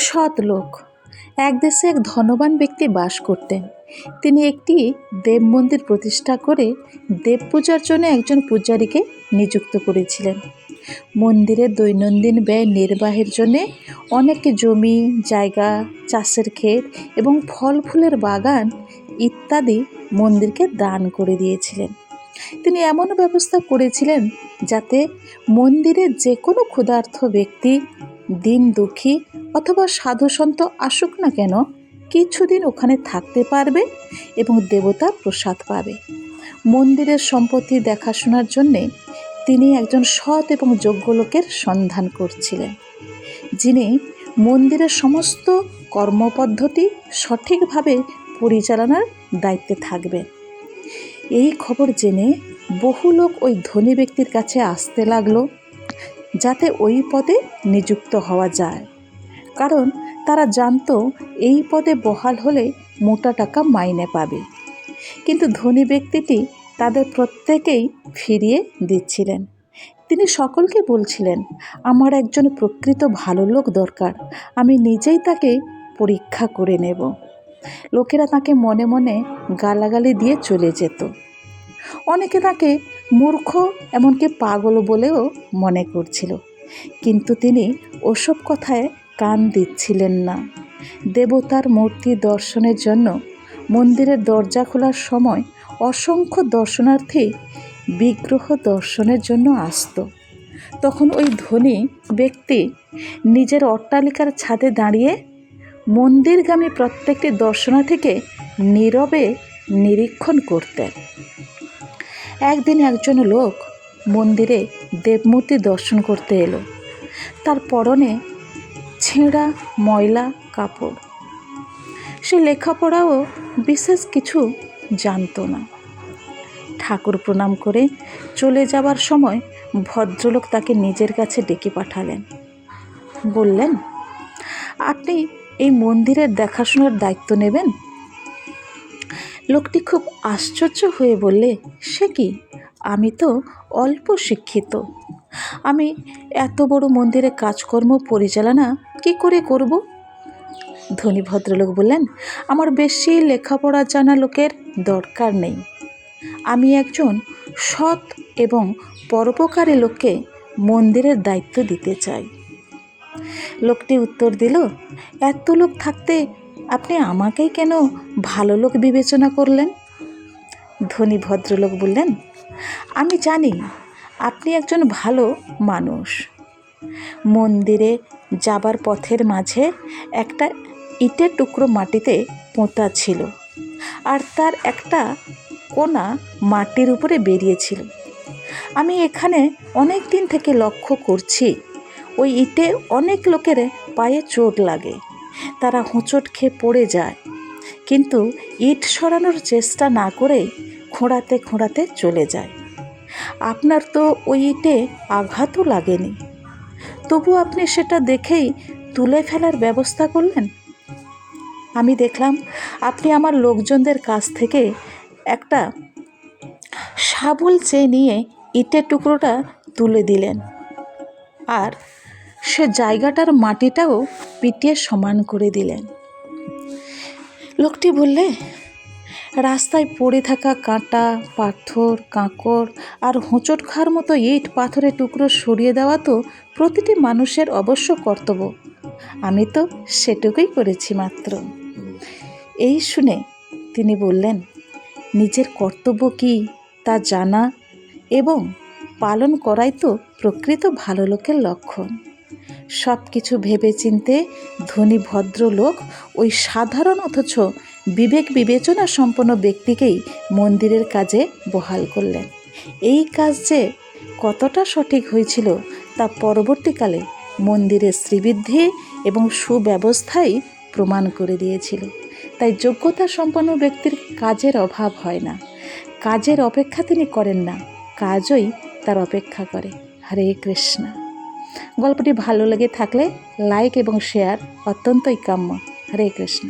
সৎ লোক। এক দেশে এক ধনবান ব্যক্তি বাস করতেন। তিনি একটি দেব মন্দির প্রতিষ্ঠা করে দেব পূজার জন্য একজন পূজারীকে নিযুক্ত করেছিলেন। মন্দিরের দৈনন্দিন ব্যয় নির্বাহের জন্যে অনেক জমি জায়গা, চাষের ক্ষেত এবং ফল ফুলের বাগান ইত্যাদি মন্দিরকে দান করে দিয়েছিলেন। তিনি এমন ব্যবস্থা করেছিলেন যাতে মন্দিরে যে কোনো ক্ষুধার্ত ব্যক্তি, দিন দুঃখী অথবা সাধুসন্ত আসুক না কেন, কিছুদিন ওখানে থাকতে পারবে এবং দেবতার প্রসাদ পাবে। মন্দিরের সম্পত্তি দেখাশোনার জন্যে তিনি একজন সৎ এবং যোগ্য লোকের সন্ধান করছিলেন, যিনি মন্দিরের সমস্ত কর্মপদ্ধতি সঠিকভাবে পরিচালনার দায়িত্বে থাকবেন। এই খবর জেনে বহু লোক ওই ধনী ব্যক্তির কাছে আসতে লাগলো, যাতে ওই পদে নিযুক্ত হওয়া যায়। কারণ তারা জানতো এই পদে বহাল হলে মোটা টাকা মাইনে পাবে। কিন্তু ধনী ব্যক্তিটি তাদের প্রত্যেকেই ফিরিয়ে দিচ্ছিলেন। তিনি সকলকে বলছিলেন, আমার একজন প্রকৃত ভালো লোক দরকার, আমি নিজেই তাকে পরীক্ষা করে নেব। লোকেরা তাকে মনে মনে গালাগালি দিয়ে চলে যেত। অনেকে তাকে মূর্খ, এমনকি পাগল বলেও মনে করছিল। কিন্তু তিনি ওসব কথায় কান দিচ্ছিলেন না। দেবতার মূর্তি দর্শনের জন্য মন্দিরের দরজা খোলার সময় অসংখ্য দর্শনার্থী বিগ্রহ দর্শনের জন্য আসত। তখন ওই ধনী ব্যক্তি নিজের অট্টালিকার ছাদে দাঁড়িয়ে মন্দিরগামী প্রত্যেকটি দর্শনার্থীকে নীরবে নিরীক্ষণ করতেন। একদিন একজন লোক মন্দিরে দেবমূর্তি দর্শন করতে এলো। তার পরনে ছেঁড়া ময়লা কাপড়। সে লেখাপড়াও বিশেষ কিছু জানত না। ঠাকুর প্রণাম করে চলে যাবার সময় ভদ্রলোক তাকে নিজের কাছে ডেকে পাঠালেন। বললেন, আপনি এই মন্দিরের দেখাশোনার দায়িত্ব নেবেন? লোকটি খুব আশ্চর্য হয়ে বললে, সে কি, আমি তো অল্প শিক্ষিত, আমি এত বড় মন্দিরে কাজকর্ম পরিচালনা কি করে করব? ধনী ভদ্রলোক বললেন, আমার বেশি লেখাপড়া জানা লোকের দরকার নেই, আমি একজন সৎ এবং পরোপকারী লোককে মন্দিরের দায়িত্ব দিতে চাই। লোকটি উত্তর দিল, এত লোক থাকতে আপনি আমাকেই কেন ভালো লোক বিবেচনা করলেন? ধনী ভদ্রলোক বললেন, আমি জানি আপনি একজন ভালো মানুষ। মন্দিরে যাবার পথের মাঝে একটা ইটের টুকরো মাটিতে পোঁতা ছিল, আর তার একটা কোনা মাটির উপরে বেরিয়েছিল। আমি এখানে অনেক দিন থেকে লক্ষ্য করছি, ওই ইটে অনেক লোকের পায়ে চোট লাগে, তারা হোঁচট খেয়ে পড়ে যায়, কিন্তু ইট সরানোর চেষ্টা না করে খোঁড়াতে খোঁড়াতে চলে যায়। আপনার তো ওই ইটে আঘাতও লাগেনি, তবু আপনি সেটা দেখেই তুলে ফেলার ব্যবস্থা করলেন। আমি দেখলাম আপনি আমার লোকজনদের কাছ থেকে একটা শাবল চেয়ে নিয়ে ইটের টুকরোটা তুলে দিলেন, আর সে জায়গাটার মাটিটাও পিটিয়ে সমান করে দিলেন। লোকটি বললে, রাস্তায় পড়ে থাকা কাঁটা, পাথর, কাঁকড় আর হোঁচট খাওয়ার মতো ইট পাথরের টুকরো সরিয়ে দেওয়া তো প্রতিটি মানুষের অবশ্য কর্তব্য, আমি তো সেটুকুই করেছি মাত্র। এই শুনে তিনি বললেন, নিজের কর্তব্য কী তা জানা এবং পালন করাই তো প্রকৃত ভালো লোকের লক্ষণ। সব কিছু ভেবে চিনতে ধনী ভদ্রলোক ওই সাধারণ অথচ বিবেক বিবেচনা সম্পন্ন ব্যক্তিকেই মন্দিরের কাজে বহাল করলেন। এই কাজ যে কতটা সঠিক হয়েছিল তা পরবর্তীকালে মন্দিরের শ্রীবৃদ্ধি এবং সুব্যবস্থাই প্রমাণ করে দিয়েছিল। তাই যোগ্যতা সম্পন্ন ব্যক্তির কাজের অভাব হয় না, কাজের অপেক্ষা তিনি করেন না, কাজই তার অপেক্ষা করে। হরে কৃষ্ণ। গল্পটি ভালো লেগে থাকলে লাইক এবং শেয়ার অত্যন্তই কাম্য। হরে কৃষ্ণ।